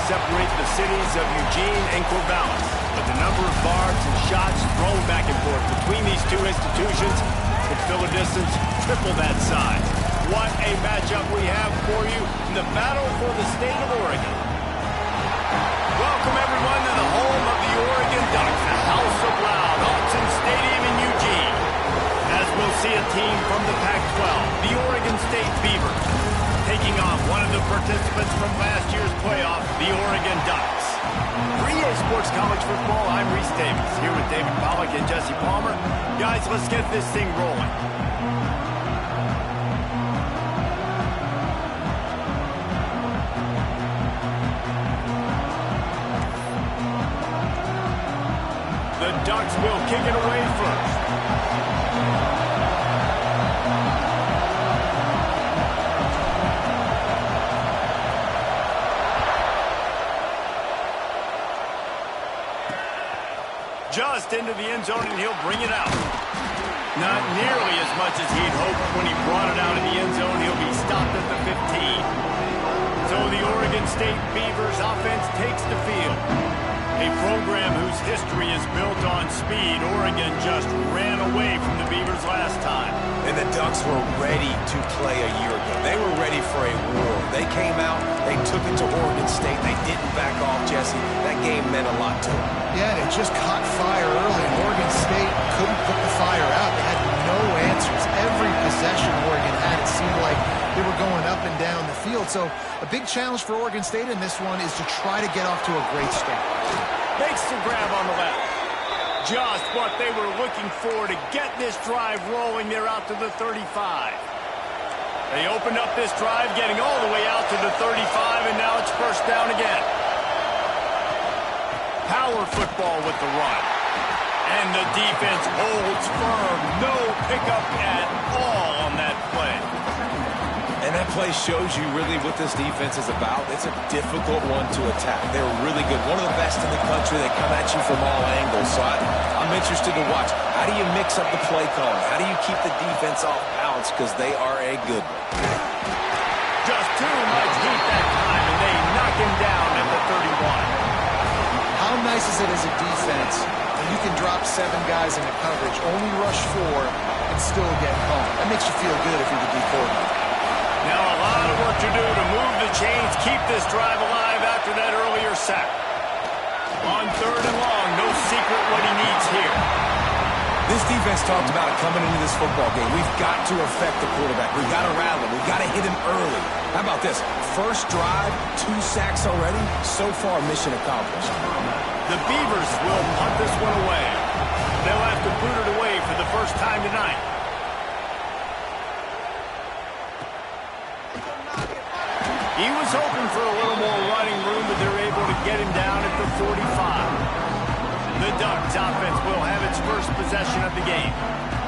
separate the cities of Eugene and Corvallis. But the number of barbs and shots thrown back and forth between these two institutions could fill a distance triple that size. What a matchup we have for you in the battle for the state of Oregon. Welcome, everyone, to the home of the Oregon Ducks, the House of Loud, Autzen Stadium in Eugene. As we'll see a team from the Pac-12, the Oregon State Beavers, taking on one of the participants from last year's playoff, the Oregon Ducks. For EA Sports College Football, I'm Reese Davis, here with David Pollack and Jesse Palmer. Guys, let's get this thing rolling. The Ducks will kick it away first. Just into the end zone, and he'll bring it out. Not nearly as much as he'd hoped when he brought it out of the end zone. He'll be stopped at the 15. So the Oregon State Beavers offense takes the field. A program whose history is built on speed. Oregon just ran away from the Beavers last time. And the Ducks were ready to play a year ago. They were ready for a war. They came out, they took it to Oregon State. They didn't back off, Jesse. That game meant a lot to them. Yeah, and it just caught fire early. Oregon State couldn't put the fire out. They had no answers. Every possession Oregon had, it seemed like they were going up and down the field. So a big challenge for Oregon State in this one is to try to get off to a great start. Makes the grab on the left. Just what they were looking for to get this drive rolling. They're out to the 35. They opened up this drive, getting all the way out to the 35, and now it's first down again. Power football with the run. And the defense holds firm. No pickup at all on that play. And that play shows you really what this defense is about. It's a difficult one to attack. They're really good. One of the best in the country. They come at you from all angles. So I'm interested to watch. How do you mix up the play calling? How do you keep the defense off balance? Because they are a good one. Just too much heat that time, and they knock him down at the 31. How nice is it as a defense when you can drop 7 guys into coverage, only rush 4, and still get home? That makes you feel good if you're the D coordinator. Now a lot of work to do to move the chains, keep this drive alive after that earlier sack. On 3rd and long, no secret what he needs here. This defense talked about it coming into this football game. We've got to affect the quarterback. We've got to rattle him. We've got to hit him early. How about this? First drive, 2 sacks already. So far, mission accomplished. The Beavers will punt this one away. They'll have to boot it away for the first time tonight. He was hoping for a little more running room, but they're able to get him down at the 45. The Ducks offense will have its first possession of the game.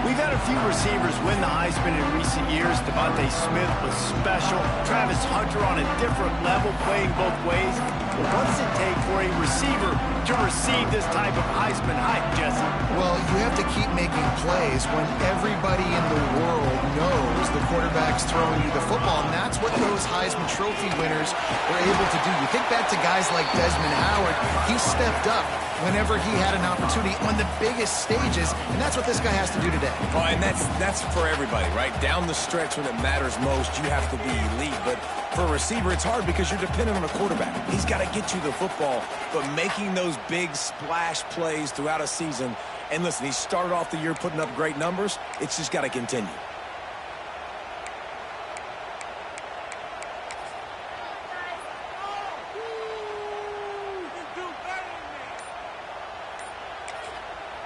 We've had a few receivers win the Heisman in recent years. Devontae Smith was special. Travis Hunter on a different level, playing both ways. But what does it take for a receiver to receive this type of Heisman hype, Jesse? Well, you have to keep making plays when everybody in the world knows the quarterback's throwing you the football, and that's what those Heisman Trophy winners were able to do. You think back to guys like Desmond Howard. He stepped up whenever he had an opportunity on the biggest stages, and that's what this guy has to do today. Oh, and that's for everybody, right? Down the stretch when it matters most, you have to be elite. But for a receiver, it's hard because you're dependent on a quarterback. He's got to get you the football, but making those big splash plays throughout a season. And listen, he started off the year putting up great numbers. It's just got to continue.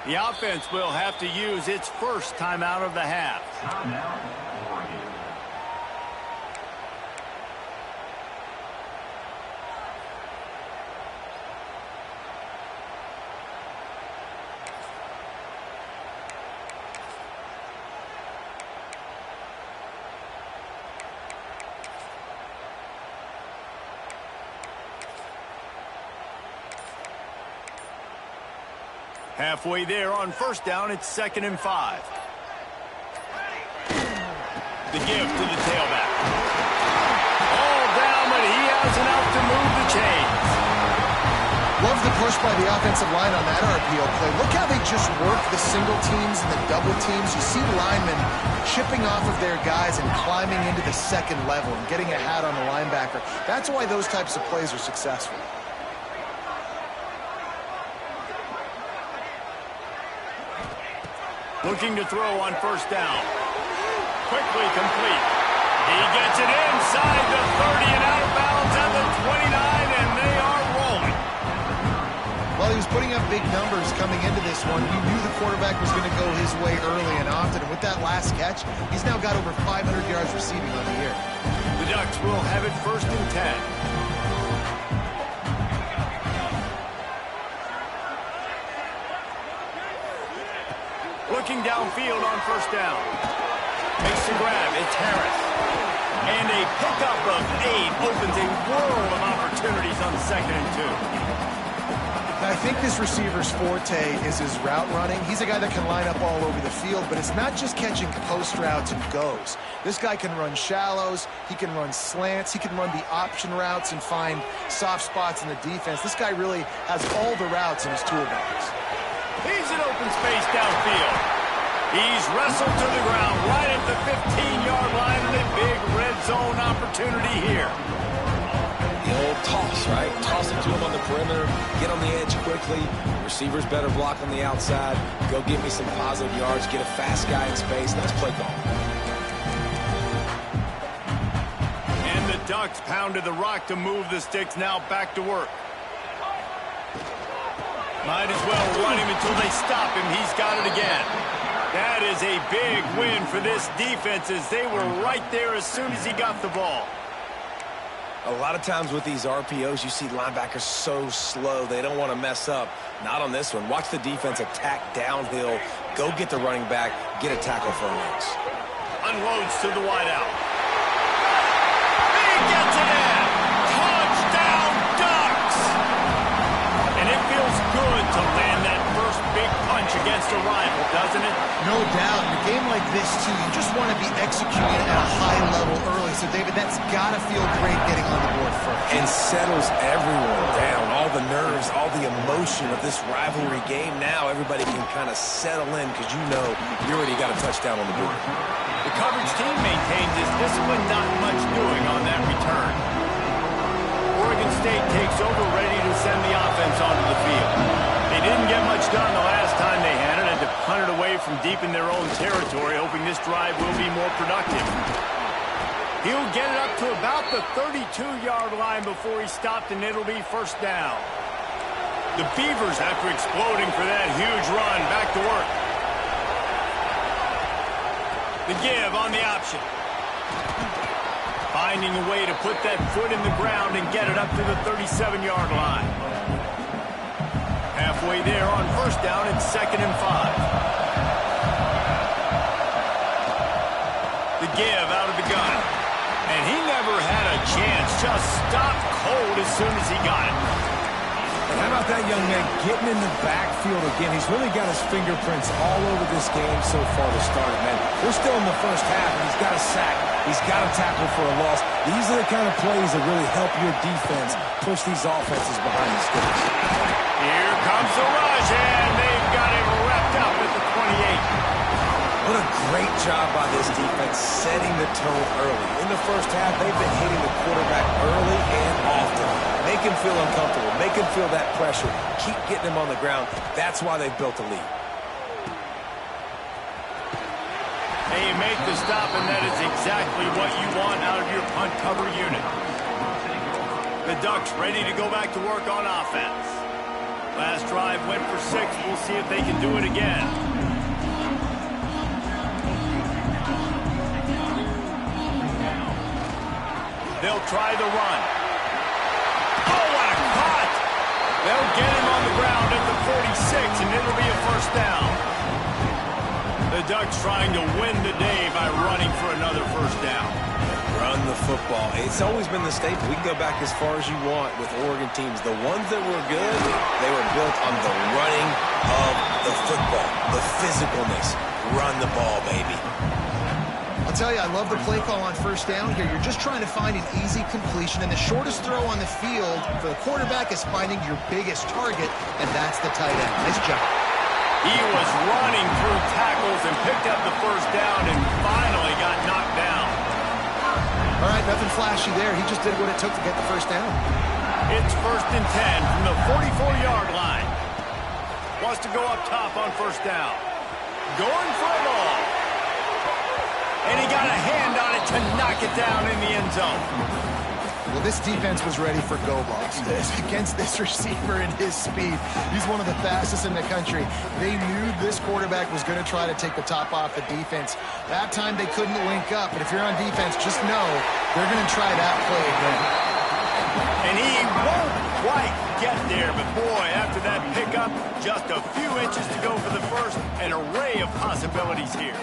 The offense will have to use its first timeout of the half. Halfway there on first down, it's 2nd and 5. The give to the tailback. All down, but he has enough to move the chains. push by the offensive line on that RPO play. Look how they just work the single teams and the double teams. You see linemen chipping off of their guys and climbing into the second level and getting a hat on the linebacker. That's why those types of plays are successful. Looking to throw on first down. Quickly complete. He gets it inside the 30 and out of bounds at the 29, and they are rolling. Well, he was putting up big numbers coming into this one. He knew the quarterback was going to go his way early and often. And with that last catch, he's now got over 500 yards receiving on the year. The Ducks will have it 1st and 10. Looking downfield on first down. Makes the grab. It's Harris. And a pickup of 8 opens a world of opportunities on 2nd and 2. Now, I think this receiver's forte is his route running. He's a guy that can line up all over the field, but it's not just catching post routes and goes. This guy can run shallows. He can run slants. He can run the option routes and find soft spots in the defense. This guy really has all the routes in his toolbox. He's in open space downfield. He's wrestled to the ground right at the 15-yard line, and a big red zone opportunity here. The old toss, right? Toss it to him on the perimeter, get on the edge quickly. Receivers better block on the outside. Go get me some positive yards, get a fast guy in space. Nice play call. And the Ducks pounded the rock to move the sticks, now back to work. Might as well run him until they stop him. He's got it again. That is a big win for this defense, as they were right there as soon as he got the ball. A lot of times with these RPOs, you see linebackers so slow, they don't want to mess up. Not on this one. Watch the defense attack downhill, go get the running back, get a tackle for a loss. Unloads to the wideout. He gets it in! Touchdown, Ducks! And it feels good to land that first big punch against a rival, doesn't it? No doubt. In a game like this, too, you just want to be executing at a high level early. So, David, that's got to feel great getting on the board first. And settles everyone down. All the nerves, all the emotion of this rivalry game. Now everybody can kind of settle in because you know you already got a touchdown on the board. The coverage team maintains its discipline, not much doing on that return. Oregon State takes over, ready to send the offense onto the field. They didn't get much done the last time they had it, and to punt it away from deep in their own territory, hoping this drive will be more productive. He'll get it up to about the 32-yard line before he stopped, and it'll be first down. The Beavers, after exploding for that huge run, back to work. The give on the option. Finding a way to put that foot in the ground and get it up to the 37-yard line. Halfway there on first down, it's 2nd and 5. The give out of the gun. And he never had a chance. Just stopped cold as soon as he got it. And how about that young man getting in the backfield again? He's really got his fingerprints all over this game so far to start it, man. We're still in the first half, and he's got a sack. He's got a tackle for a loss. These are the kind of plays that really help your defense push these offenses behind the sticks. Here comes the rush, and they've got him wrapped up at the 28. What a great job by this defense setting the tone early. In the first half, they've been hitting the quarterback early and often. Make him feel uncomfortable. Make him feel that pressure. Keep getting him on the ground. That's why they've built a lead. They make the stop, and that is exactly what you want out of your punt cover unit. The Ducks ready to go back to work on offense. Last drive went for 6. We'll see if they can do it again. They'll try the run. Oh, what a cut! They'll get him on the ground at the 46, and it'll be a first down. The Ducks trying to win the day by running for another first down. Run the football. It's always been the staple. We can go back as far as you want with Oregon teams. The ones that were good, they were built on the running of the football, the physicalness. Run the ball, baby. I'll I'll tell you, I love the play call on first down here. You're just trying to find an easy completion, and the shortest throw on the field for the quarterback is finding your biggest target, and that's the tight end. Nice job. He was running through tackles and picked up the first down and finally got knocked down. All right, nothing flashy there. He just did what it took to get the first down. It's 1st and 10 from the 44-yard line. Wants to go up top on first down. Going for it all. And he got a hand on it to knock it down in the end zone. Well, this defense was ready for go balls. Against this receiver and his speed, he's one of the fastest in the country. They knew this quarterback was going to try to take the top off the defense. That time they couldn't link up, but if you're on defense, just know they're going to try that play again. And he won't quite get there, but boy, after that pickup, just a few inches to go for the first. An array of possibilities here.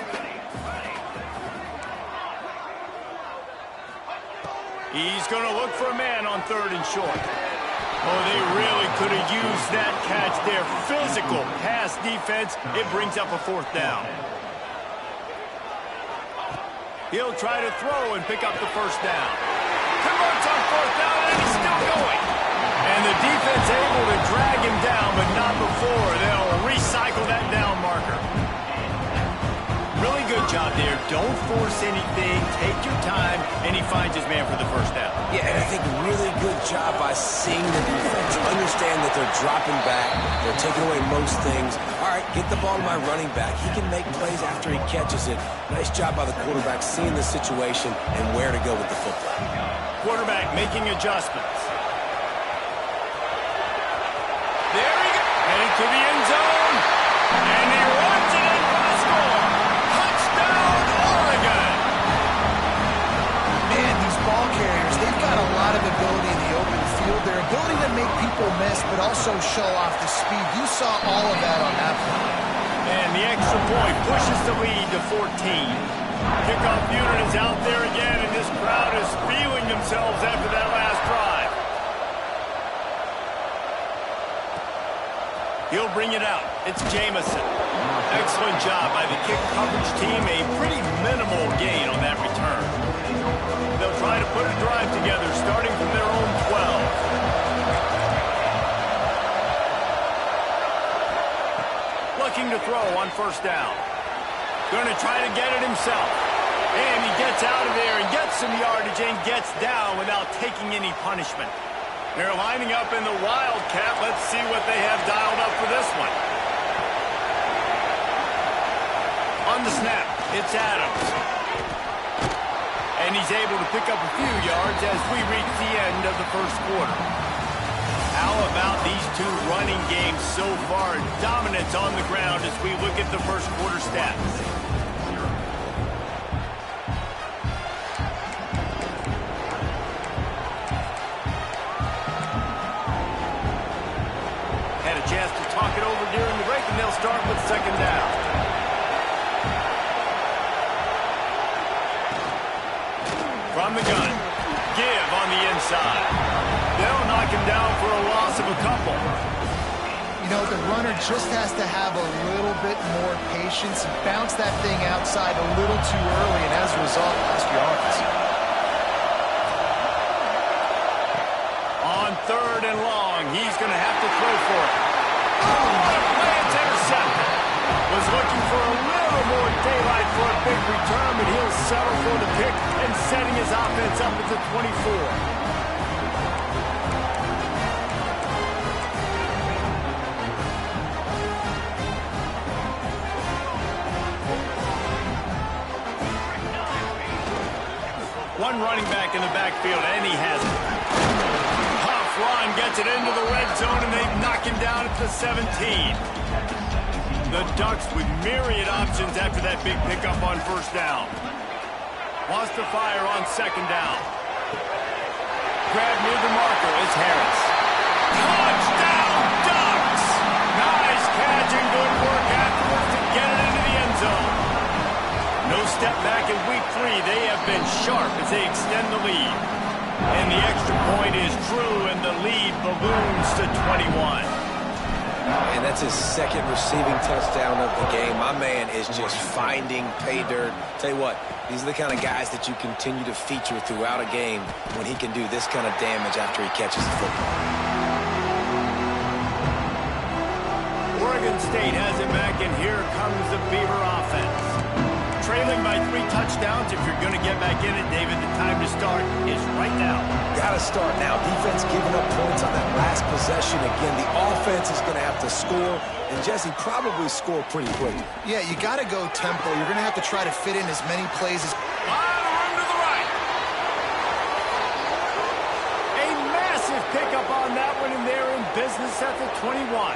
He's going to look for a man on 3rd and short. Oh, they really could have used that catch there. Physical pass defense. It brings up a 4th down. He'll try to throw and pick up the first down. Converts on 4th down, and he's still going. And the defense able to drag him down, but not before. They'll recycle that down marker. Really good job there. Don't force anything. Take your time, and he finds his man for the first down. Yeah, and I think really good job by seeing the defense. Understand that they're dropping back. They're taking away most things. All right, get the ball to my running back. He can make plays after he catches it. Nice job by the quarterback seeing the situation and where to go with the football. Quarterback making adjustments. There he goes. Heading to the end zone. And he runs it in for the score. Touchdown, Oregon. Man, these ball carriers, they've got a lot of ability in the open field. Their ability to make people miss, but also show off the speed. You saw all of that on that play. And the extra point pushes the lead to 14. Kickoff unit is out there again, and this crowd is feeling themselves after that last drive. He'll bring it out. It's Jamison. Excellent job by the kick coverage team. A pretty minimal gain on that return. They'll try to put a drive together, starting from their own 12. Looking to throw on first down. Going to try to get it himself. And he gets out of there and gets some yardage and gets down without taking any punishment. They're lining up in the Wildcat. Let's see what they have dialed up for this one. On the snap, it's Adams. And he's able to pick up a few yards as we reach the end of the first quarter. How about these two running games so far? Dominance on the ground as we look at the first quarter stats. Had a chance to talk it over during the break, and they'll start with 2nd down. From the gun, give on the inside. They'll knock him down for a loss of a couple. You know, the runner just has to have a little bit more patience and bounce that thing outside a little too early, and as a result, lost yards. On 3rd and long, he's going to have to throw for it. Oh, what a play! It's intercepted. Was looking for a little more daylight for a big return, but he'll settle for the pick and setting his offense up at the 24. One running back in the backfield, and he has it. Huff run gets it into the red zone, and they knock him down at the 17. The Ducks with myriad options after that big pickup on first down. Wants to fire on 2nd down. Grab near the marker is Harris. Touchdown, Ducks! Nice catch and good work afterwards to get it into the end zone. No step back in week 3. They have been sharp as they extend the lead. And the extra point is true, and the lead balloons to 21. And that's his 2nd receiving touchdown of the game. My man is just finding pay dirt. Tell you what, These are the kind of guys that you continue to feature throughout a game when he can do this kind of damage after he catches the football. Oregon State has it back, and here comes the Beaver offense. Trailing by 3 touchdowns. If you're going to get back in it, David, the time to start is right now. Got to start now. Defense giving up points on that last possession. Again, the offense is going to have to score, and Jesse probably score pretty quickly. Yeah, you got to go tempo. You're going to have to try to fit in as many plays as... On the run to the right. A massive pickup on that one, and they're in business at the 21.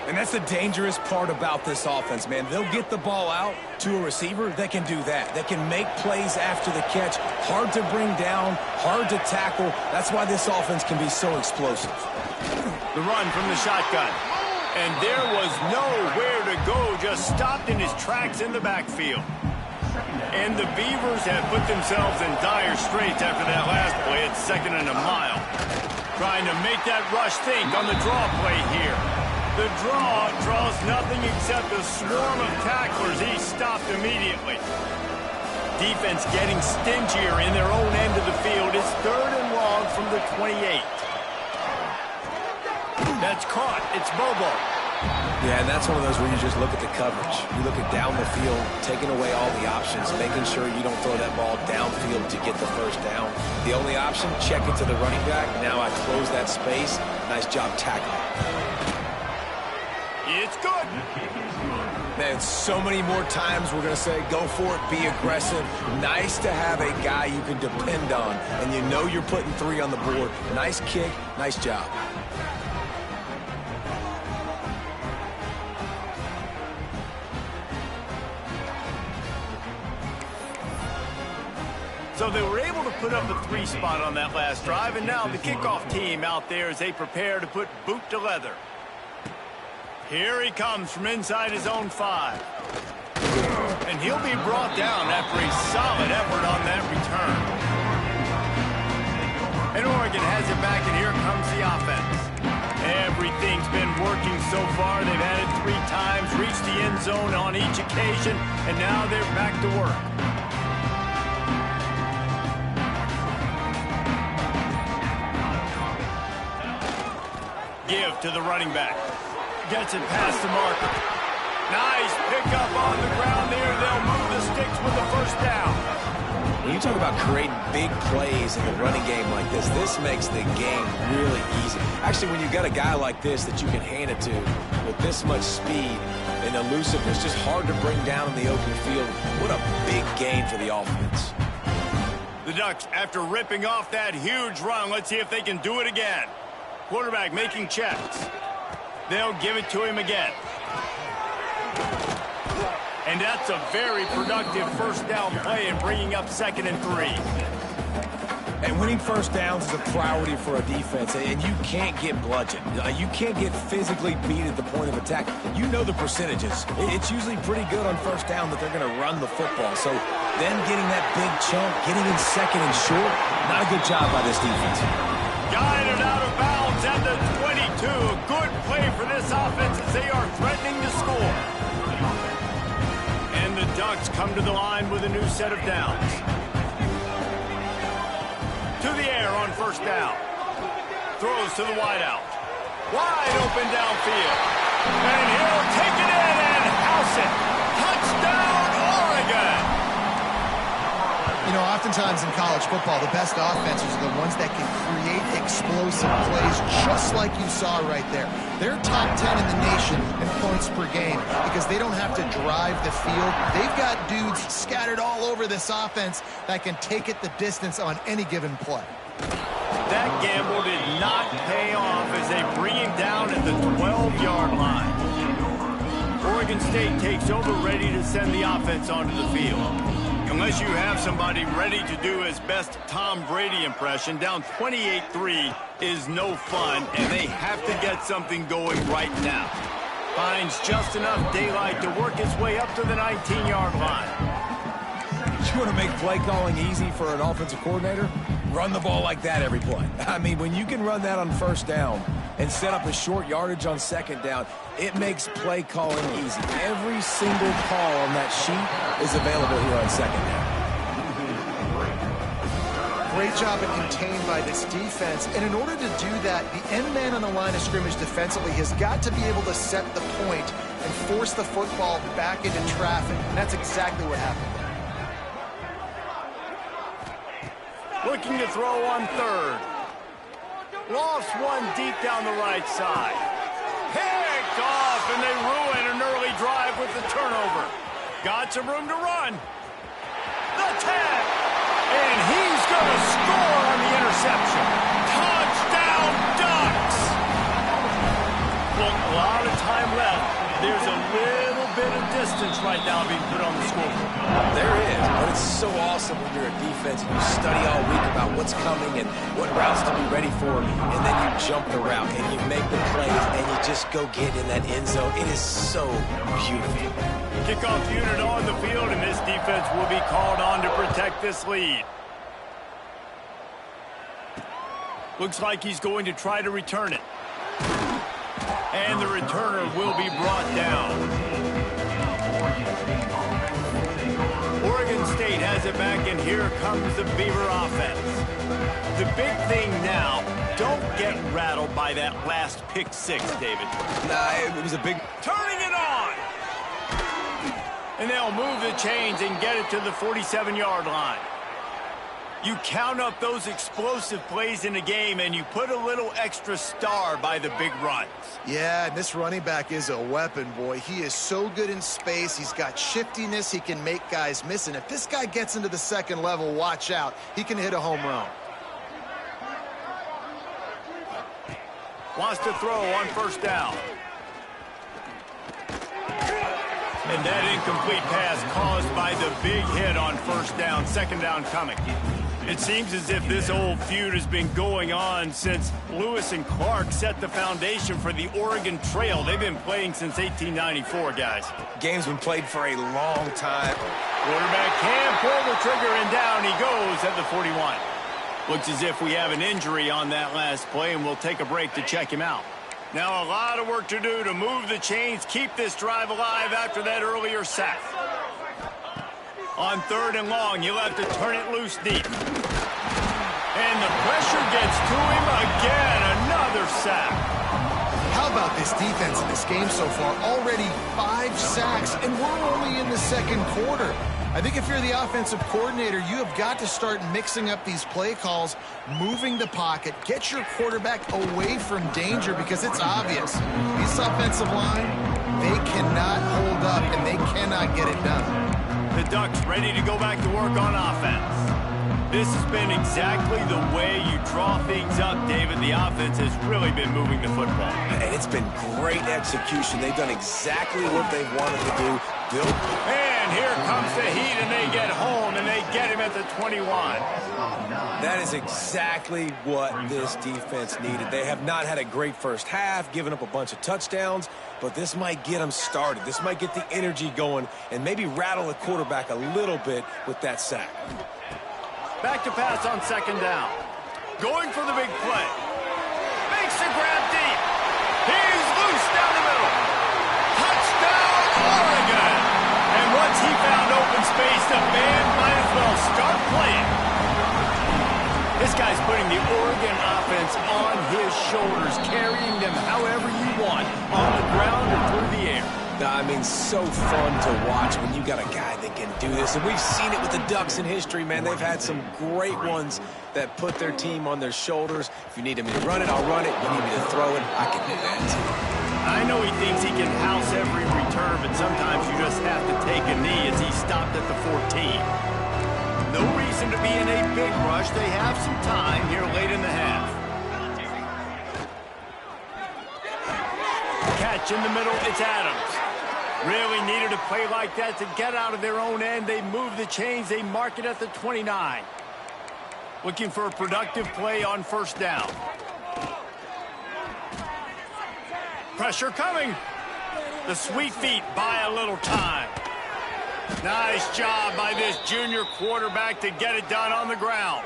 And that's the dangerous part about this offense, man. They'll get the ball out to a receiver that can do that. That can make plays after the catch. Hard to bring down, hard to tackle. That's why this offense can be so explosive. The run from the shotgun. And there was nowhere to go, just stopped in his tracks in the backfield. And the Beavers have put themselves in dire straits after that last play at 2nd and a mile. Trying to make that rush think on the draw play here. The draw draws nothing except a swarm of tacklers. He stopped immediately. Defense getting stingier in their own end of the field. It's 3rd and long from the 28. That's caught. It's Bobo. Yeah, and that's one of those where you just look at the coverage. You look at down the field, taking away all the options, making sure you don't throw that ball downfield to get the first down. The only option, check it to the running back. Now I close that space. Nice job tackling. It's good. Man, so many more times we're going to say, go for it, be aggressive. Nice to have a guy you can depend on, and you know you're putting 3 on the board. Nice kick, nice job. So they were able to put up the 3 spot on that last drive, and now the kickoff team out there as they prepare to put boot to leather. Here he comes from inside his own 5. And he'll be brought down after a solid effort on that return. And Oregon has it back, and here comes the offense. Everything's been working so far. They've had it 3 times, reached the end zone on each occasion, and now they're back to work. Give to the running back. Gets it past the marker. Nice pickup on the ground there. They'll move the sticks with the first down. When you talk about creating big plays in the running game like this makes the game really easy. Actually, when you got a guy like this that you can hand it to with this much speed and elusiveness, just hard to bring down in the open field, what a big gain for the offense. The Ducks, after ripping off that huge run, let's see if they can do it again. Quarterback making checks. They'll give it to him again. And that's a very productive first down play in bringing up 2nd and 3. And winning first downs is a priority for a defense, and you can't get bludgeoned. You can't get physically beat at the point of attack. You know the percentages. It's usually pretty good on first down that they're going to run the football. So then getting that big chunk, getting in 2nd and short, not a good job by this defense. Guided out of bounds at the 22. A good play for this offense as they are threatening to score. And the Ducks come to the line with a new set of downs. To the air on first down. Throws to the wideout. Wide open downfield. And he'll take it in and house it. Touchdown, Oregon! You know, oftentimes in college football, the best offenses are the ones that can create explosive plays, just like you saw right there. They're top 10 in the nation in points per game because they don't have to drive the field. They've got dudes scattered all over this offense that can take it the distance on any given play. That gamble did not pay off as they bring him down at the 12-yard line. Oregon State takes over, ready to send the offense onto the field. Unless you have somebody ready to do his best Tom Brady impression, down 28-3 is no fun, and they have to get something going right now. Finds just enough daylight to work his way up to the 19-yard line. You want to make play calling easy for an offensive coordinator? Run the ball like that every play. I mean, when you can run that on first down and set up a short yardage on 2nd down, it makes play calling easy. Every single call on that sheet is available here on 2nd down. Great job at contained by this defense. And in order to do that, the end man on the line of scrimmage defensively has got to be able to set the point and force the football back into traffic. And that's exactly what happened. Looking to throw on 3rd. Lost one deep down the right side. Picked off, and they ruin an early drive with the turnover. Got some room to run. The 10. And he's going to score on the interception. Touchdown, Ducks! Well, a lot of time left. There's a little bit of distance right now being put on the scoreboard. There is, but it's so awesome when you're a defense and you study all week about what's coming and what routes to be ready for, and then you jump the route and you make the plays and you just go get in that end zone. It is so beautiful. Kickoff unit on the field, and this defense will be called on to protect this lead. Looks like he's going to try to return it. And the returner will be brought down. Oregon State has it back, and here comes the Beaver offense. The big thing now, don't get rattled by that last pick 6, David. Nah, it was a big... Turning it on! And they'll move the chains and get it to the 47-yard line. You count up those explosive plays in the game, and you put a little extra star by the big runs. Yeah, this running back is a weapon, boy. He is so good in space. He's got shiftiness. He can make guys miss. And if this guy gets into the 2nd level, watch out. He can hit a home run. Wants to throw on first down. And that incomplete pass caused by the big hit on first down. 2nd down coming. It seems as if this old feud has been going on since Lewis and Clark set the foundation for the Oregon Trail. They've been playing since 1894, guys. Game's been played for a long time. Quarterback can pull the trigger, and down he goes at the 41. Looks as if we have an injury on that last play, and we'll take a break to check him out. Now a lot of work to do to move the chains, keep this drive alive after that earlier sack. On 3rd and long, he'll have to turn it loose deep. And the pressure gets to him again. Another sack. How about this defense in this game so far? Already 5 sacks, and we're only in the 2nd quarter. I think if you're the offensive coordinator, you have got to start mixing up these play calls, moving the pocket, get your quarterback away from danger because it's obvious. This offensive line, they cannot hold up, and they cannot get it done. The Ducks ready to go back to work on offense. This has been exactly the way you draw things up, David. The offense has really been moving the football. And it's been great execution. They've done exactly what they've wanted to do. And here comes the heat, and they get home, and they get him at the 21. That is exactly what this defense needed. They have not had a great first half, given up a bunch of touchdowns, but this might get them started. This might get the energy going and maybe rattle the quarterback a little bit with that sack. Back to pass on second down. Going for the big play. Makes the grab deep. He's loose down the middle. Touchdown, Oregon. And once he found open space, the band might as well start playing. This guy's putting the Oregon offense on his shoulders, carrying them however you want, on the ground or through the air. I mean, so fun to watch when you got a guy that can do this. And we've seen it with the Ducks in history, man. They've had some great ones that put their team on their shoulders. If you need me to run it, I'll run it. You need me to throw it, I can do that too. I know he thinks he can house every return, but sometimes you just have to take a knee as he stopped at the 14. No reason to be in a big rush. They have some time here late in the half. Catch in the middle, it's Adams. Really needed a play like that to get out of their own end. They move the chains. They mark it at the 29. Looking for a productive play on first down. Pressure coming. The sweet feet buy a little time. Nice job by this junior quarterback to get it done on the ground.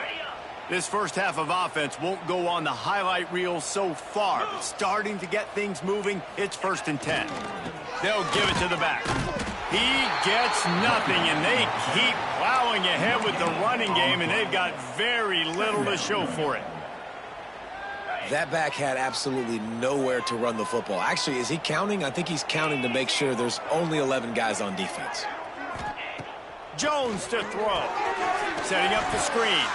This first half of offense won't go on the highlight reel so far, but starting to get things moving, it's 1st and 10. They'll give it to the back. He gets nothing, and they keep plowing ahead with the running game, and they've got very little to show for it. That back had absolutely nowhere to run the football. Actually, is he counting? I think he's counting to make sure there's only 11 guys on defense. Jones to throw. Setting up the screen.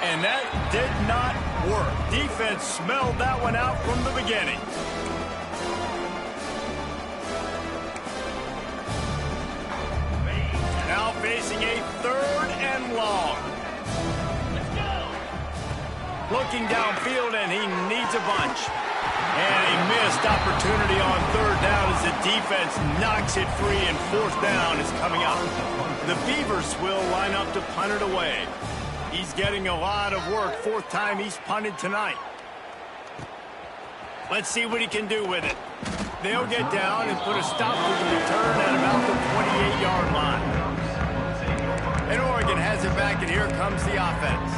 And that did not work. Defense smelled that one out from the beginning. Now facing a 3rd and long. Looking downfield, and he needs a bunch. And a missed opportunity on 3rd down as the defense knocks it free, and 4th down is coming up. The Beavers will line up to punt it away. He's getting a lot of work. 4th time he's punted tonight. Let's see what he can do with it. They'll get down and put a stop to the return at about the 28-yard line. And Oregon has it back, and here comes the offense.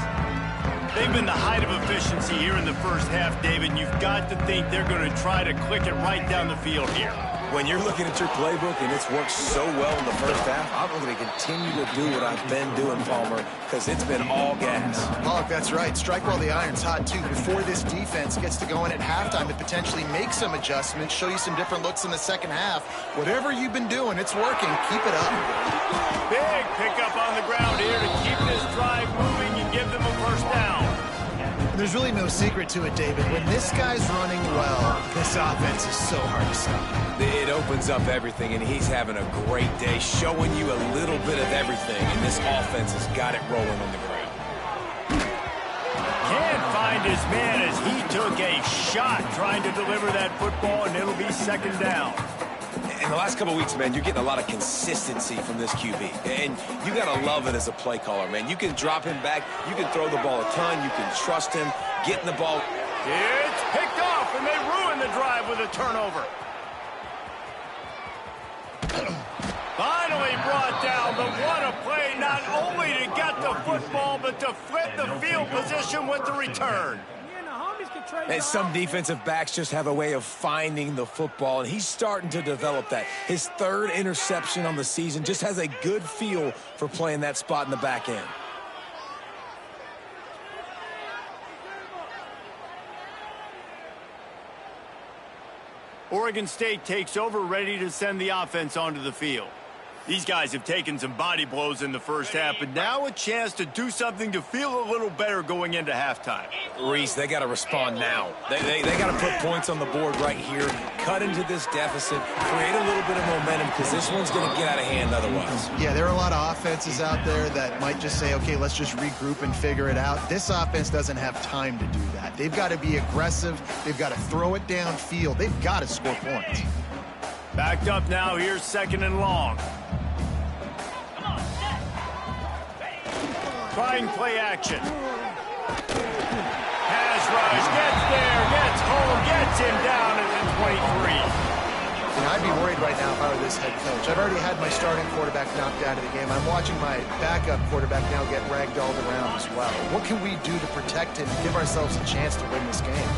They've been the height of efficiency here in the first half, David. You've got to think they're going to try to click it right down the field here. When you're looking at your playbook and it's worked so well in the first half, I'm going to continue to do what I've been doing, Palmer, because it's been all gas. Pollock, that's right. Strike while the iron's hot, too. Before this defense gets to going at halftime to potentially make some adjustments, show you some different looks in the second half. Whatever you've been doing, it's working. Keep it up. Big pickup on the ground here to keep this drive moving and give them a first down. There's really no secret to it, David. When this guy's running well, this offense is so hard to stop. It opens up everything, and he's having a great day, showing you a little bit of everything, and this offense has got it rolling on the ground. Can't find his man as he took a shot trying to deliver that football, and it'll be 2nd down. In the last couple of weeks, man, you're getting a lot of consistency from this QB. And you got to love it as a play caller, man. You can drop him back. You can throw the ball a ton. You can trust him. Getting the ball. It's picked off, and they ruin the drive with a turnover. Finally brought down, but what a play, not only to get the football, but to flip the field position with the return. And some defensive backs just have a way of finding the football, and he's starting to develop that. His 3rd interception on the season, just has a good feel for playing that spot in the back end. Oregon State takes over, ready to send the offense onto the field. These guys have taken some body blows in the first half, but now a chance to do something to feel a little better going into halftime. Reese, they got to respond now. They got to put points on the board right here, cut into this deficit, create a little bit of momentum, because this one's going to get out of hand otherwise. Yeah, there are a lot of offenses out there that might just say, okay, let's just regroup and figure it out. This offense doesn't have time to do that. They've got to be aggressive. They've got to throw it downfield. They've got to score points. Backed up now. Here's 2nd and long. Trying play action. Pass rush. Gets there. Gets home. Gets him down at the 23. I'd be worried right now if I were this head coach. I've already had my starting quarterback knocked out of the game. I'm watching my backup quarterback now get ragdolled around as well. What can we do to protect him and give ourselves a chance to win this game?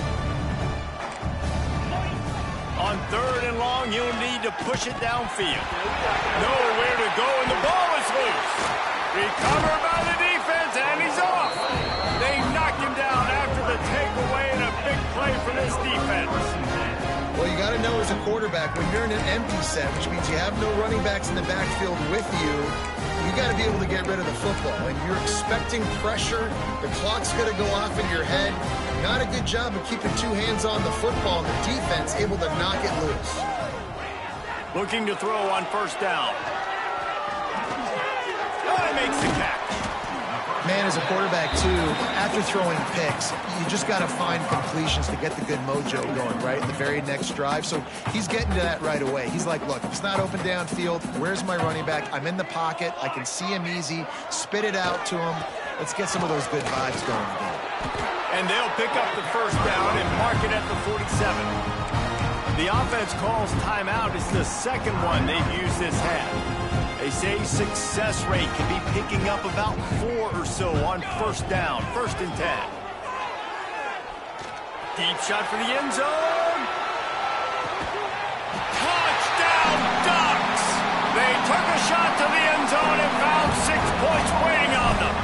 On 3rd and long, you'll need to push it downfield. Nowhere to go, and the ball is loose. Recovered by the defense, and he's off. They knocked him down after the takeaway, and a big play for this defense. Well, you got to know as a quarterback, when you're in an empty set, which means you have no running backs in the backfield with you, you got to be able to get rid of the football. And you're expecting pressure. The clock's going to go off in your head. Not a good job of keeping 2 hands on the football, and the defense able to knock it loose. Looking to throw on 1st down. Makes the catch. Man, as a quarterback, too, after throwing picks, you just got to find completions to get the good mojo going, right, in the very next drive. So he's getting to that right away. He's like, look, if it's not open downfield, where's my running back? I'm in the pocket. I can see him easy. Spit it out to him. Let's get some of those good vibes going again. And they'll pick up the 1st down and mark it at the 47. The offense calls timeout. It's the 2nd one they've used this half. They say success rate can be picking up about 4 or so on 1st down, 1st and 10. Deep shot for the end zone. Touchdown, Ducks! They took a shot to the end zone and found 6 points waiting on them.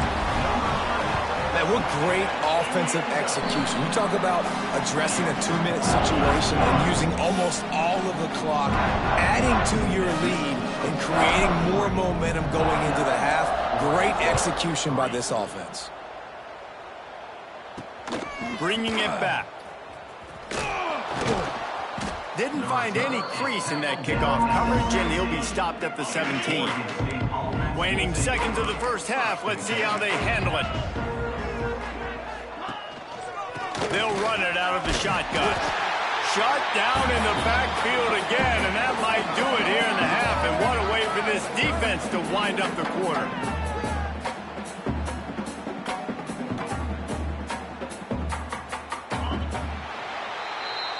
Man, what great offensive execution. You talk about addressing a 2-minute situation and using almost all of the clock, adding to your lead, and creating more momentum going into the half. Great execution by this offense. Bringing it back. Didn't find any crease in that kickoff coverage, and he'll be stopped at the 17. Waning seconds of the first half. Let's see how they handle it. They'll run it out of the shotgun. Shot down in the backfield again, and that might do it here in the half. And what a way for this defense to wind up the quarter.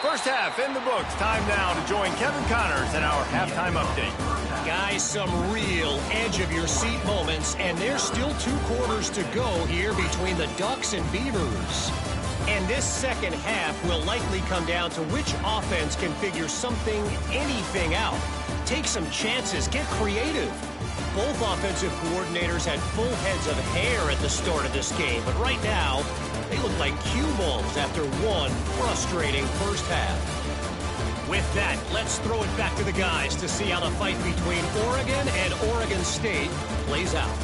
First half in the books. Time now to join Kevin Connors in our halftime update. Guys, some real edge-of-your-seat moments, and there's still 2 quarters to go here between the Ducks and Beavers. And this second half will likely come down to which offense can figure something, anything out. Take some chances, get creative. Both offensive coordinators had full heads of hair at the start of this game, but right now, they look like cue balls after one frustrating first half. With that, let's throw it back to the guys to see how the fight between Oregon and Oregon State plays out.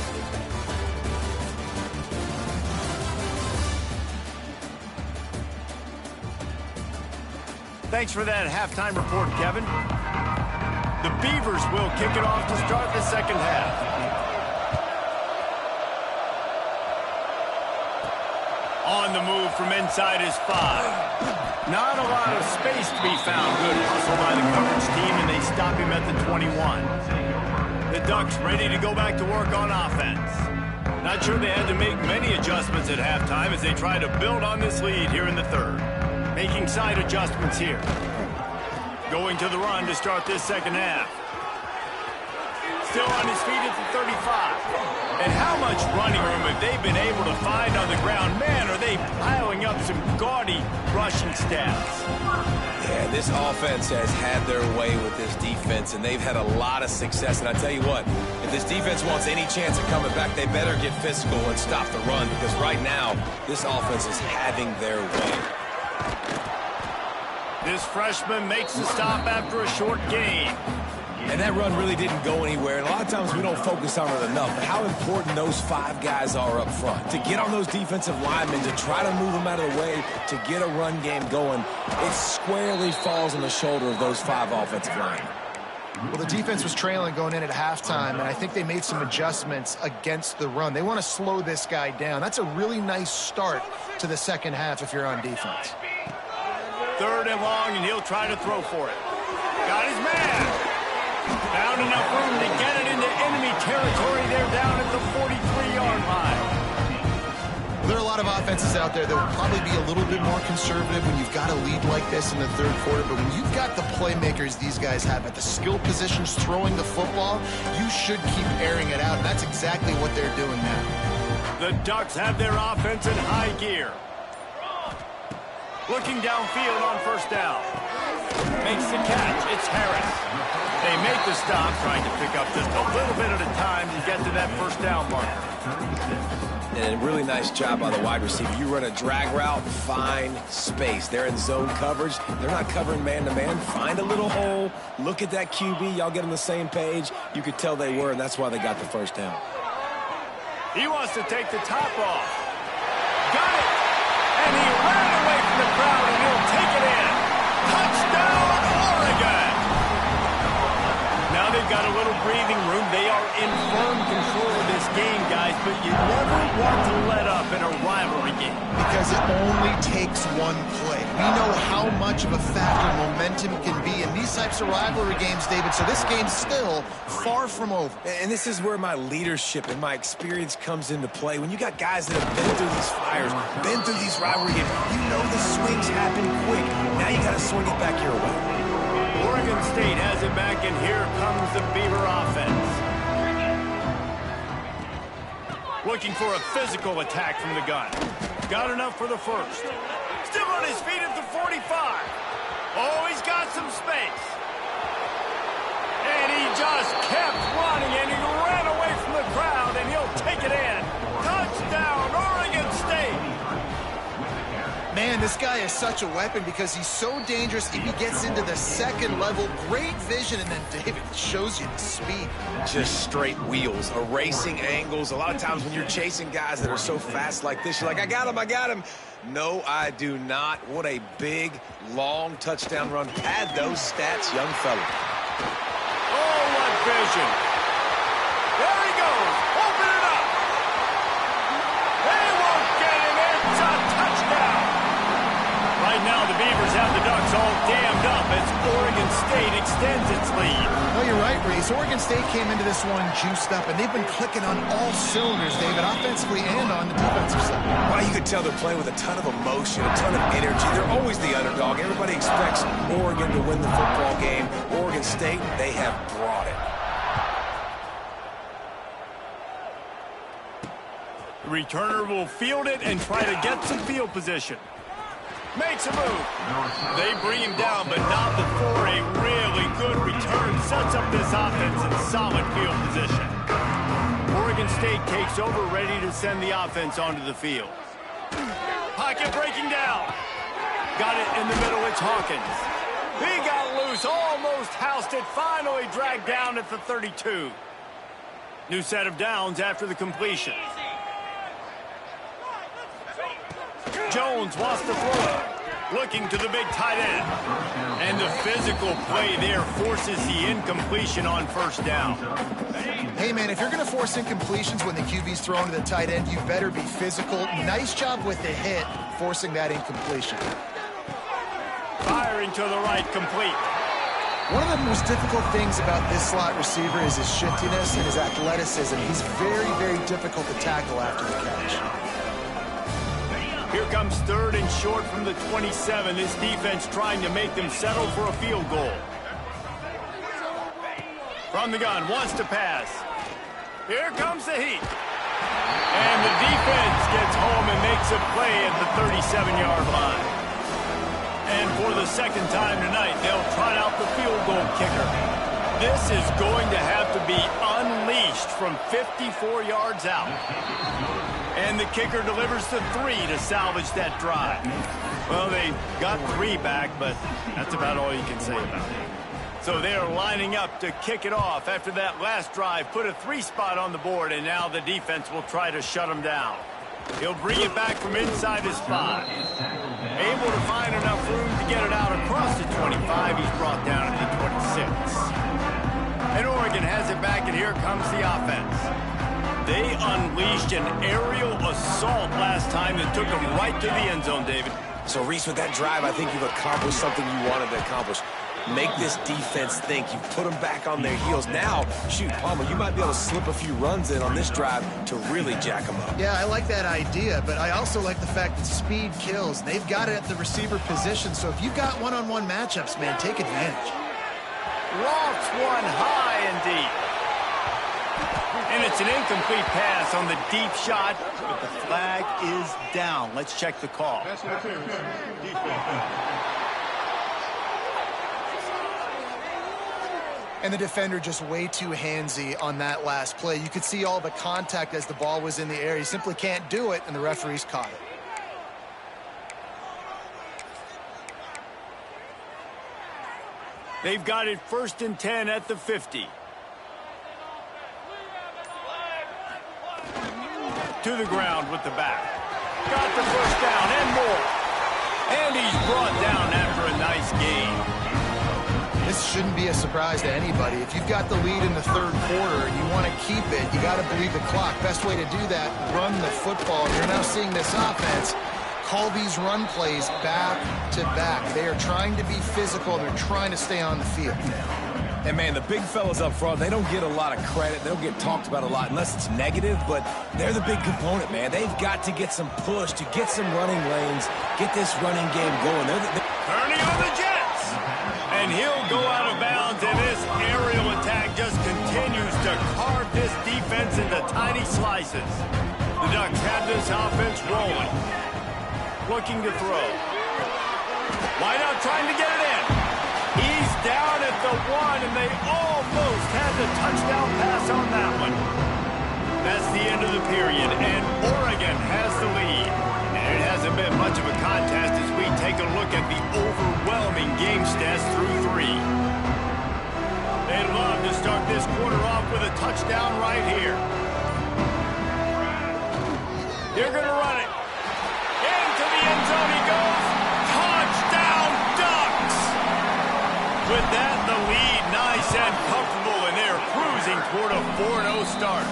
Thanks for that halftime report, Kevin. The Beavers will kick it off to start the second half. On the move from inside his 5. Not a lot of space to be found. Good hustle by the coverage team, and they stop him at the 21. The Ducks ready to go back to work on offense. Not sure they had to make many adjustments at halftime as they try to build on this lead here in the third. Making side adjustments here. Going to the run to start this second half. Still on his feet at the 35. And how much running room have they been able to find on the ground? Man, are they piling up some gaudy rushing stats. Yeah, this offense has had their way with this defense, and they've had a lot of success. And I tell you what, if this defense wants any chance of coming back, they better get physical and stop the run, because right now, this offense is having their way. This freshman makes the stop after a short gain. And that run really didn't go anywhere. And a lot of times we don't focus on it enough. But how important those 5 guys are up front. To get on those defensive linemen, to try to move them out of the way, to get a run game going, it squarely falls on the shoulder of those 5 offensive linemen. Well, the defense was trailing going in at halftime, and I think they made some adjustments against the run. They want to slow this guy down. That's a really nice start to the second half if you're on defense. 3rd and long, and he'll try to throw for it. Got his man. Found enough room to get it into enemy territory. They're down at the 43-yard line. There are a lot of offenses out there that will probably be a little bit more conservative when you've got a lead like this in the 3rd quarter. But when you've got the playmakers these guys have at the skill positions throwing the football, you should keep airing it out. And that's exactly what they're doing now. The Ducks have their offense in high gear. Looking downfield on 1st down. Makes the catch. It's Harris. They make the stop, trying to pick up just a little bit at a time to get to that 1st down marker. And a really nice job by the wide receiver. You run a drag route, find space. They're in zone coverage. They're not covering man-to-man. Find a little hole. Look at that QB. Y'all get on the same page. You could tell they were, and that's why they got the 1st down. He wants to take the top off. Got it! And he ran away from the crowd, and he'll take it in. Touchdown, Oregon! Now they've got a little breathing room. They are in firm control of this game, guys, but you never want to let up in a rivalry game. Because it only takes one play. We know how much of a factor momentum can be in these types of rivalry games, David, so this game's still far from over. And this is where my leadership and my experience comes into play. When you got guys that have been through these fires, been through these rivalry games, you know the swings happen quick. Now you got to swing it back your way. Oregon State has it back, and here comes the Beaver offense. Looking for a physical attack from the gun. Got enough for the 1st. Still on his feet at the 45. Oh, he's got some space. And he just kept running, and he ran away from the crowd, and he'll take it in. Touchdown, Oregon State. Man, this guy is such a weapon because he's so dangerous if he gets into the 2nd level. Great vision, and then David shows you the speed. Just straight wheels, erasing angles. A lot of times when you're chasing guys that are so fast like this, you're like, I got him. No, I do not. What a big, long touchdown run. Pad those stats, young fella. Oh, what vision. There he goes. Open it up. They won't get him. It's a touchdown. Right now, the Beavers have the Ducks all dammed up as Oregon State extends its lead. No, you're right, Reese. Oregon State came into this one juiced up, and they've been clicking on all cylinders, David, offensively and on the defensive side. Well, you could tell they're playing with a ton of emotion, a ton of energy. They're always the underdog. Everybody expects Oregon to win the football game. Oregon State, they have brought it. The returner will field it and try to get some field position. Makes a move. They bring him down, but not before a really good return sets up this offense in solid field position. Oregon State takes over, ready to send the offense onto the field. Pocket breaking down. Got it in the middle. It's Hawkins. He got loose, almost housed it, finally dragged down at the 32. New set of downs after the completion. Jones wants to throw it. Looking to the big tight end. And the physical play there forces the incompletion on 1st down. Hey, man, if you're going to force incompletions when the QB's thrown to the tight end, you better be physical. Nice job with the hit, forcing that incompletion. Firing to the right, complete. One of the most difficult things about this slot receiver is his shiftiness and his athleticism. He's very, very difficult to tackle after the catch. Here comes 3rd and short from the 27. This defense trying to make them settle for a field goal. From the gun, wants to pass. Here comes the heat. And the defense gets home and makes a play at the 37-yard line. And for the 2nd time tonight, they'll trot out the field goal kicker. This is going to have to be unleashed from 54 yards out. And the kicker delivers the 3 to salvage that drive. Well, they got 3 back, but that's about all you can say about it. So they're lining up to kick it off after that last drive. Put a 3 spot on the board, and now the defense will try to shut them down. He'll bring it back from inside his 5. Able to find enough room to get it out across the 25. He's brought down at the 26. And Oregon has it back, and here comes the offense. They unleashed an aerial assault last time that took them right to the end zone, David. So, Reese, with that drive, I think you've accomplished something you wanted to accomplish. Make this defense think. You've put them back on their heels. Now, shoot, Palmer, you might be able to slip a few runs in on this drive to really jack them up. Yeah, I like that idea, but I also like the fact that speed kills. They've got it at the receiver position, so if you've got one-on-one matchups, man, take advantage. Lofts one high and deep. And it's an incomplete pass on the deep shot, but the flag is down. Let's check the call. And the defender just way too handsy on that last play. You could see all the contact as the ball was in the air. He simply can't do it, and the referees caught it. They've got it 1st and 10 at the 50. To the ground with the back. Got the first down and more. And he's brought down after a nice gain. This shouldn't be a surprise to anybody. If you've got the lead in the 3rd quarter and you want to keep it, you got to believe the clock. Best way to do that, run the football. You're now seeing this offense call these run plays back to back. They are trying to be physical. They're trying to stay on the field. And, man, the big fellas up front, they don't get a lot of credit. They don't get talked about a lot unless it's negative, but they're the big component, man. They've got to get some push, to get some running lanes, get this running game going. Turning on the Jets. And he'll go out of bounds, and this aerial attack just continues to carve this defense into tiny slices. The Ducks have this offense rolling. Looking to throw. Wide out trying to get it in. He's down at the 1, and they almost had the touchdown pass on that one. That's the end of the period, and Oregon has the lead. And it hasn't been much of a contest as we take a look at the overwhelming game stats through 3. They'd love to start this quarter off with a touchdown right here. They're going to run it. Into the end zone he goes. Touchdown, Ducks! With that, the lead nice and comfortable, and they're cruising toward a 4-0 start.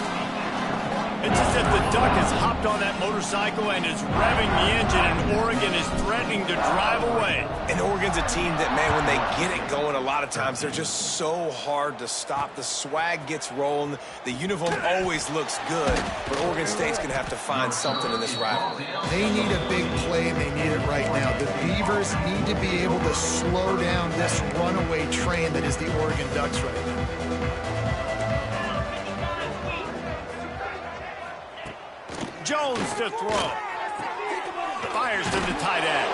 It's as if the Duck has hopped on that motorcycle and is revving the engine, and Oregon is threatening to drive away. And Oregon's a team that, man, when they get it going, a lot of times they're just so hard to stop. The swag gets rolling. The uniform always looks good, but Oregon State's going to have to find something in this rivalry. They need a big play, and they need it right now. The Beavers need to be able to slow down this runaway train that is the Oregon Ducks right now. Jones to throw. Fires to the tight end.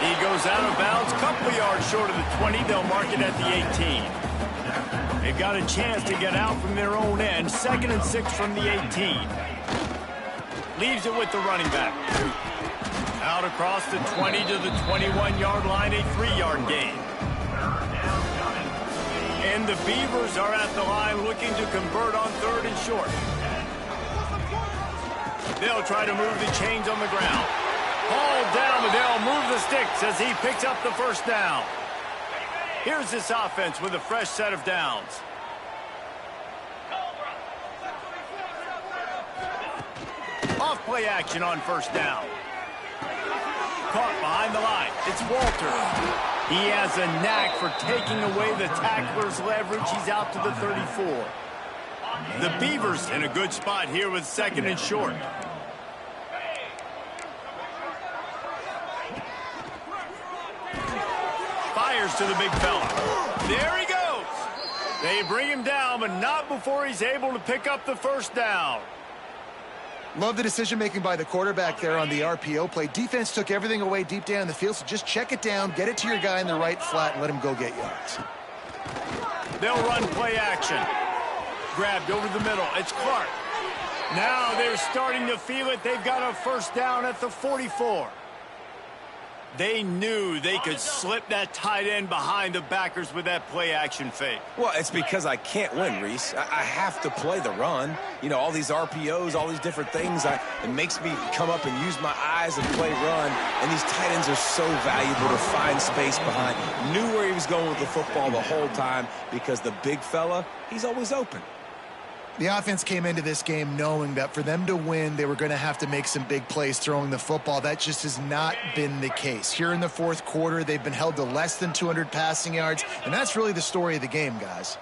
He goes out of bounds, couple of yards short of the 20. They'll mark it at the 18. They've got a chance to get out from their own end. 2nd and 6 from the 18. Leaves it with the running back. Out across the 20 to the 21-yard line, a 3-yard gain. And the Beavers are at the line looking to convert on 3rd and short. They'll try to move the chains on the ground. Hauled down, but they'll move the sticks as he picks up the first down. Here's this offense with a fresh set of downs. Off play action on 1st down. Caught behind the line. It's Walter. He has a knack for taking away the tackler's leverage. He's out to the 34. The Beavers in a good spot here with 2nd and short. Fires to the big fella. There he goes. They bring him down, but not before he's able to pick up the first down. Love the decision-making by the quarterback there on the RPO play. Defense took everything away deep down the field, so just check it down, get it to your guy in the right flat, and let him go get yards. They'll run play action. Grabbed over the middle. It's Clark. Now they're starting to feel it. They've got a first down at the 44. They knew they could slip that tight end behind the backers with that play-action fake. Well, it's because I can't win, Reese. I have to play the run. You know, all these RPOs, all these different things. It makes me come up and use my eyes and play run. And these tight ends are so valuable to find space behind. Knew where he was going with the football the whole time because the big fella, he's always open. The offense came into this game knowing that for them to win, they were going to have to make some big plays throwing the football. That just has not been the case. Here in the fourth quarter, they've been held to less than 200 passing yards, and that's really the story of the game, guys.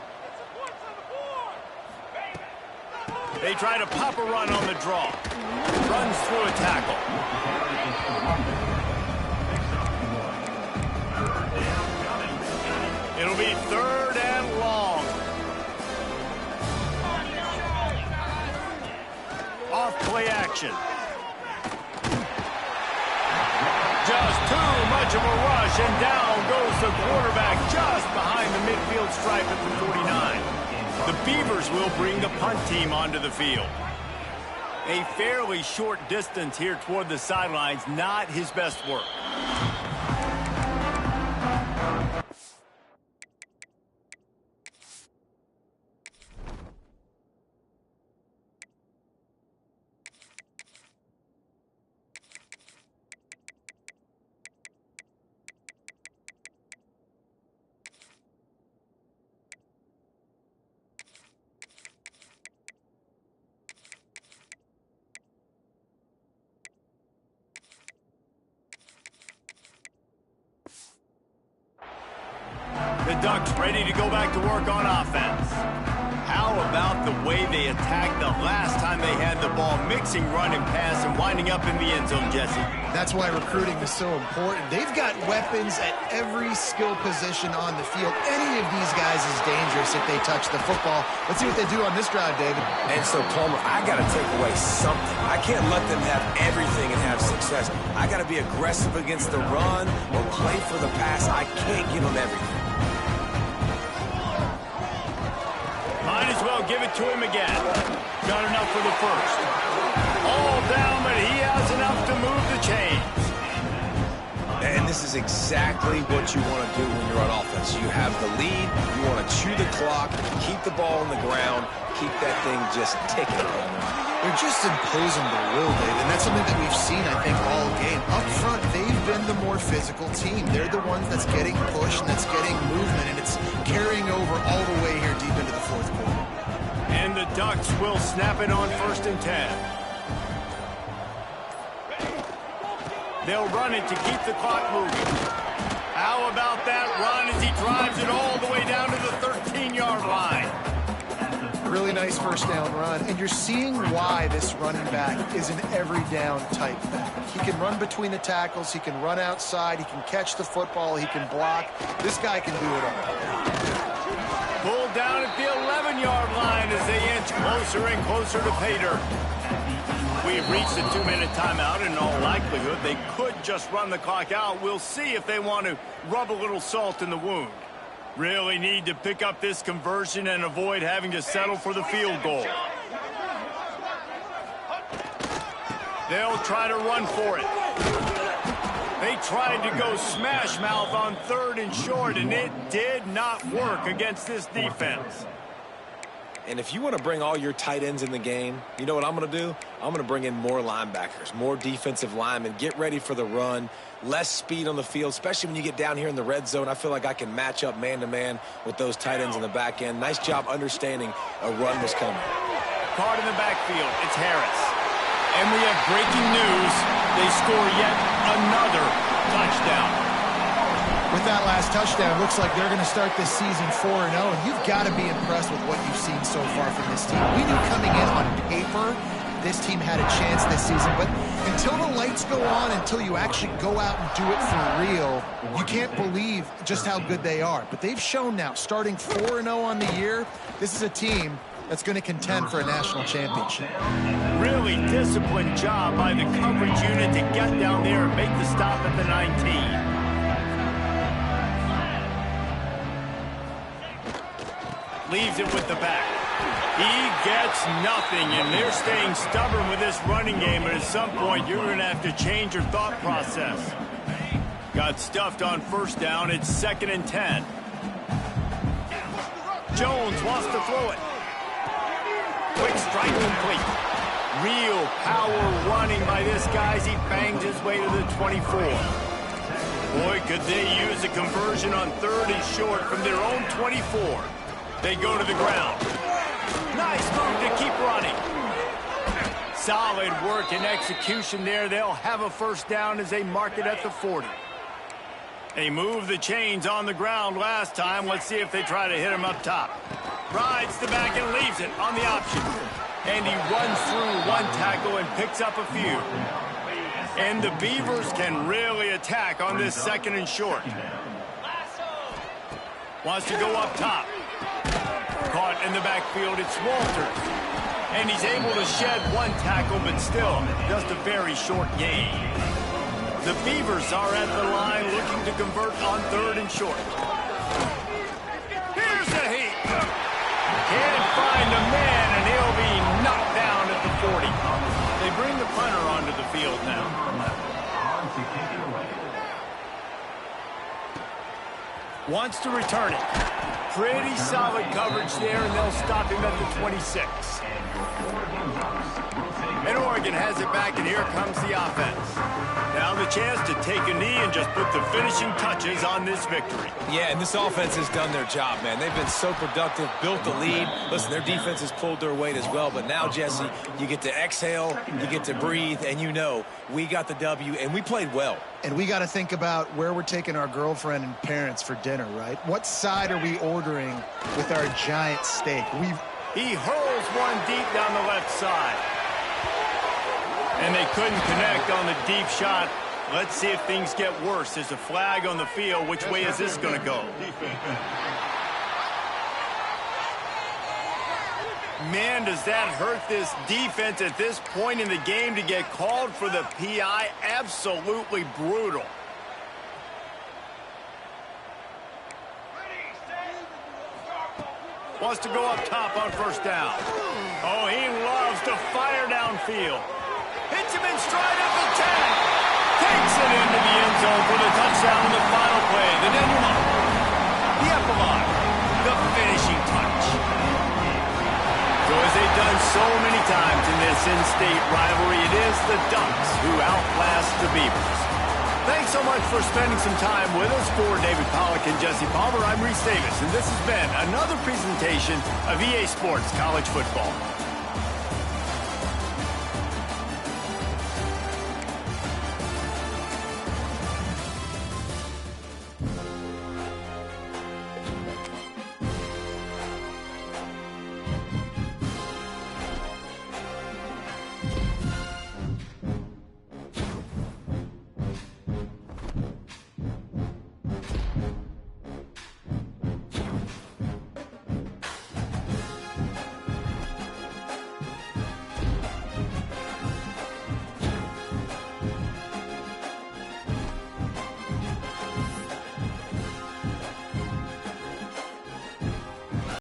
They try to pop a run on the draw. Runs through a tackle. It'll be 3rd and long. Off play action. Just too much of a rush, and down goes the quarterback just behind the midfield stripe at the 49. The Beavers will bring the punt team onto the field. A fairly short distance here toward the sidelines, not his best work. The Ducks ready to go back to work on offense. How about the way they attacked the last time they had the ball, mixing run and pass and winding up in the end zone, Jesse? That's why recruiting is so important. They've got weapons at every skill position on the field. Any of these guys is dangerous if they touch the football. Let's see what they do on this drive, David. And so, Palmer, I got to take away something. I can't let them have everything and have success. I got to be aggressive against the run or play for the pass. I can't give them everything. Might as well give it to him again. Got enough for the first. All down, but he has enough to move the chains. And this is exactly what you want to do when you're on offense. You have the lead. You want to chew the clock, keep the ball on the ground, keep that thing just ticking. They're just imposing the will, David, and that's something that we've seen, I think, all game. Up front, they've been the more physical team. They're the ones that's getting pushed and that's getting movement, and it's carrying over all the way here deep into the fourth quarter. And the Ducks will snap it on 1st and 10. They'll run it to keep the clock moving. How about that run as he drives it all the way down to the 13-yard line? Really nice first down run, and you're seeing why this running back is an every down type back. He can run between the tackles, he can run outside, he can catch the football, he can block. This guy can do it all. Pulled down at the 11-yard line as they inch closer and closer to pay dirt. We've reached the 2-minute timeout. In all likelihood, they could just run the clock out. We'll see if they want to rub a little salt in the wound. Really need to pick up this conversion and avoid having to settle for the field goal. They'll try to run for it. They tried to go smash mouth on 3rd and short, and it did not work against this defense. And if you want to bring all your tight ends in the game, you know what I'm going to do? I'm going to bring in more linebackers, more defensive linemen, get ready for the run, less speed on the field, especially when you get down here in the red zone. I feel like I can match up man-to-man with those tight ends in the back end. Nice job understanding a run was coming. Caught in the backfield, it's Harris. And we have breaking news. They score yet another touchdown. With that last touchdown, looks like they're going to start this season 4-0, and you've got to be impressed with what you've seen so far from this team. We knew coming in on paper this team had a chance this season, but until the lights go on, until you actually go out and do it for real, you can't believe just how good they are. But they've shown now, starting 4-0 on the year, this is a team that's going to contend for a national championship. Really disciplined job by the coverage unit to get down there and make the stop at the 19. Leaves it with the back. He gets nothing, and they're staying stubborn with this running game, but at some point you're going to have to change your thought process. Got stuffed on first down. It's 2nd and 10. Jones wants to throw it. Quick strike complete. Real power running by this guy as he bangs his way to the 24. Boy, could they use a conversion on 3rd and short from their own 24. They go to the ground. Nice move to keep running. Solid work and execution there. They'll have a first down as they mark it at the 40. They moved the chains on the ground last time. Let's see if they try to hit him up top. Rides the back and leaves it on the option. And he runs through one tackle and picks up a few. And the Beavers can really attack on this 2nd and short. Wants to go up top. Caught in the backfield, it's Walters. And he's able to shed one tackle, but still just a very short gain. The Beavers are at the line looking to convert on 3rd and short. Here's the heat. Can't find a man, and he'll be knocked down at the 40. They bring the punter onto the field now. Wants to return it. Pretty solid coverage there, and they'll stop him at the 26. And Oregon has it back, and here comes the offense. Now the chance to take a knee and just put the finishing touches on this victory. Yeah, and this offense has done their job, man. They've been so productive, built the lead. Listen, their defense has pulled their weight as well. But now, Jesse, you get to exhale, you get to breathe, and you know we got the W, and we played well. And we got to think about where we're taking our girlfriend and parents for dinner, right? What side are we ordering with our giant steak? He hurls one deep down the left side. And they couldn't connect on the deep shot. Let's see if things get worse. There's a flag on the field. Which way is this going to go? Man, does that hurt this defense at this point in the game to get called for the PI? Absolutely brutal. Wants to go up top on first down. Oh, he loves to fire downfield. Hits him in stride at the 10. Takes it into the end zone for the touchdown in the final play. The denouement. The epilogue. The finishing touch. So as they've done so many times in this in-state rivalry, it is the Ducks who outlast the Beavers. Thanks so much for spending some time with us. For David Pollack and Jesse Palmer, I'm Reese Davis, and this has been another presentation of EA Sports College Football.